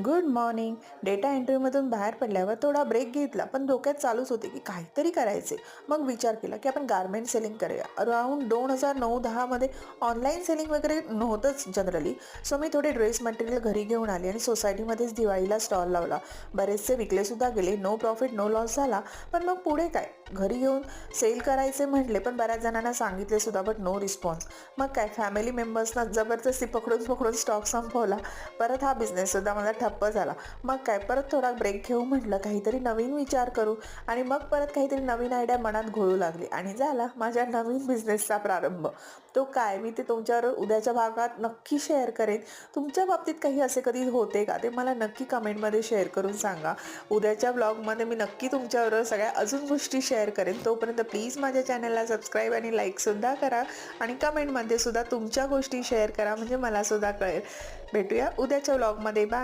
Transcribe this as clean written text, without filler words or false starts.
Good morning. Data एंट्रीमधून बाहेर पडल्यावर थोडा ब्रेक घेतला, पण डोक्यात चालूच होते की काहीतरी करायचे. मग विचार केला की आपण गारमेंट सेलिंग करूया. अराउंड 2009-10 मध्ये ऑनलाईन सेलिंग वगैरे नव्हतंच जनरली. सो मी थोडे ड्रेस मटेरियल घरी घेऊन आले आणि सोसायटीमध्येच दिवाळीला स्टॉल लावला. बरेचसे विकले सुद्धा गेले. नो प्रॉफिट नो लॉस झाला. पण मग पुढे काय, घरी घेऊन सेल करायचे म्हटले, पण बऱ्याच जणांना सांगितले सुद्धा, बट नो रिस्पॉन्स. मग काय, फॅमिली मेंबर्सना जबरदस्ती पकडून पकडून स्टॉक संपवला. परत हा बिझनेस सुद्धा मला ठप्प झाला. मग काय, परत थोडा ब्रेक घेऊ म्हटलं, काहीतरी नवीन विचार करू. आणि मग परत काहीतरी नवीन आयडिया मनात घोळू लागली आणि झाला माझ्या नवीन बिझनेसचा प्रारंभ. तो काय, मी ते तुमच्याबरोबर उद्याच्या भागात नक्की शेअर करेन. तुमच्या बाबतीत काही असे कधी होते का, ते मला नक्की कमेंटमध्ये शेअर करून सांगा. उद्याच्या ब्लॉगमध्ये मी नक्की तुमच्याबरोबर सगळ्या अजून गोष्टी शेअर करेन. तोपर्यंत प्लीज माझ्या चॅनलला सबस्क्राईब आणि लाईकसुद्धा करा आणि कमेंटमध्ये सुद्धा तुमच्या गोष्टी शेअर करा, म्हणजे मला सुद्धा कळेल. भेटूया उद्याच्या ब्लॉगमध्ये. बाय.